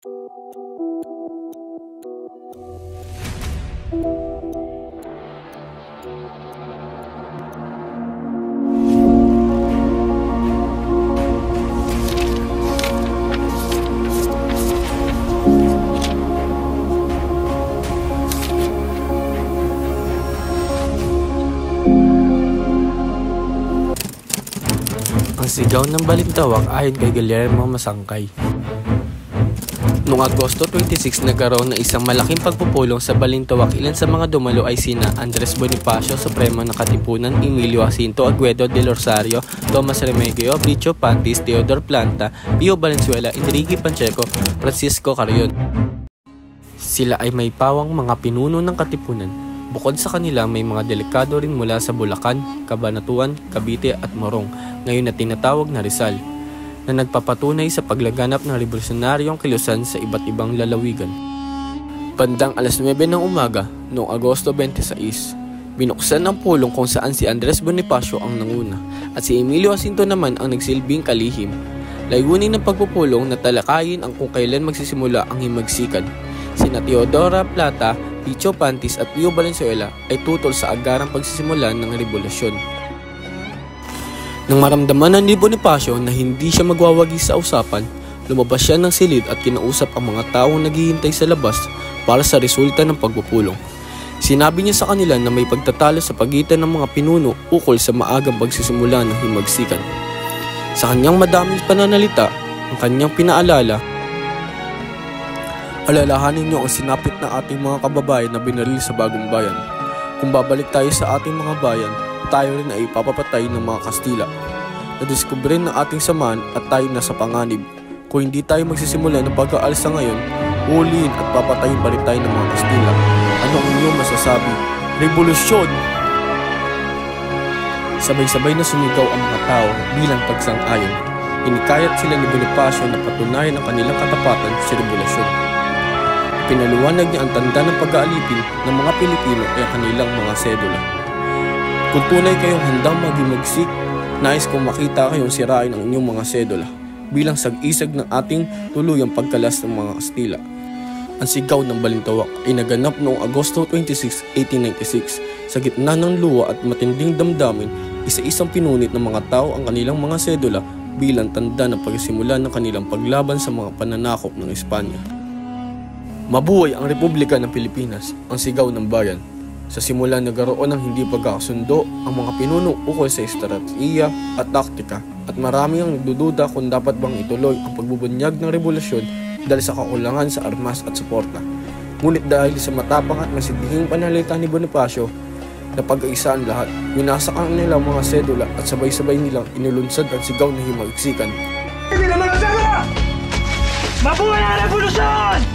Ang sigaw ng balintawak ayon kay Guillermo Masangkay. Noong Agosto 26, nagkaroon ng isang malaking pagpupulong sa balintawak. Ilan sa mga dumalo ay sina Andres Bonifacio, Supremo ng Katipunan, Emilio Jacinto Aguedo del Rosario, Tomas Remigio, Bicho Pantis, Teodor Planta, Pio Valenzuela, Enrique Pacheco, Francisco Carrion. Sila ay may pawang mga pinuno ng Katipunan. Bukod sa kanila, may mga delikado rin mula sa Bulacan, Cabanatuan, Cavite at Morong, ngayon na tinatawag na Rizal, na nagpapatunay sa paglaganap ng revolusyonaryong kilusan sa iba't ibang lalawigan. Bandang alas 9 ng umaga, noong Agosto 26, binuksan ang pulong kung saan si Andres Bonifacio ang nanguna at si Emilio Jacinto naman ang nagsilbing kalihim. Layunin ng pagpupulong na talakayin ang kung kailan magsisimula ang himagsikan. Sina Teodora Plata, Bicho Pantis at Pio Valenzuela ay tutol sa agarang pagsisimula ng revolusyon. Nang maramdaman ni Bonifacio na hindi siya magwawagi sa usapan, lumabas siya ng silid at kinausap ang mga taong naghihintay sa labas para sa resulta ng pagpupulong. Sinabi niya sa kanila na may pagtatalo sa pagitan ng mga pinuno ukol sa maagang pagsisimula ng himagsikan. Sa kanyang madaming pananalita, ang kanyang pinaalala, alalahanin niyo ang sinapit ng ating mga kababayan na binaril sa Bagong Bayan. Kung babalik tayo sa ating mga bayan, tayo rin ay ipapapatay ng mga Kastila. Nadiskubre ng ating samahan at tayo nasa panganib. Kung hindi tayo magsisimula ng pag-aalsa ngayon, uliin at papatayin pa rin tayo ng mga Kastila. Ano ang inyong masasabi? Revolusyon! Sabay-sabay na sumigaw ang mga tao bilang pagsang-ayon. Inikayat sila ni Bonifacio na patunayan ang kanilang katapatan sa revolusyon. Pinaluwanag niya ang tanda ng pag-aalipin ng mga Pilipino ay ang kanilang mga sedula. Kung tunay kayong handang maghimagsik, nais kong makita kayong sirain ang inyong mga sedula bilang sag-isag ng ating tuluyang pagkalas ng mga Kastila. Ang sigaw ng balintawak ay naganap noong Agosto 26, 1896. Sa gitna ng luwa at matinding damdamin, isa-isang pinunit ng mga tao ang kanilang mga sedula bilang tanda ng pagsimula ng kanilang paglaban sa mga pananakop ng Espanya. Mabuhay ang Republika ng Pilipinas, ang sigaw ng bayan. Sa simula nagkaroon ng hindi pagkakasundo ang mga pinuno ukol sa estratehiya at taktika at marami ang nagdududa kung dapat bang ituloy ang pagbubunyag ng revolusyon dahil sa kakulangan sa armas at suporta. Ngunit dahil sa matapang at masidhing panalita ni Bonifacio na pag-aisa ang lahat, winasak ang nilang mga sedula at sabay-sabay nilang inulunsad ang sigaw na himagsikan. Hindi naman ang sedula! Mabuhay ang revolusyon!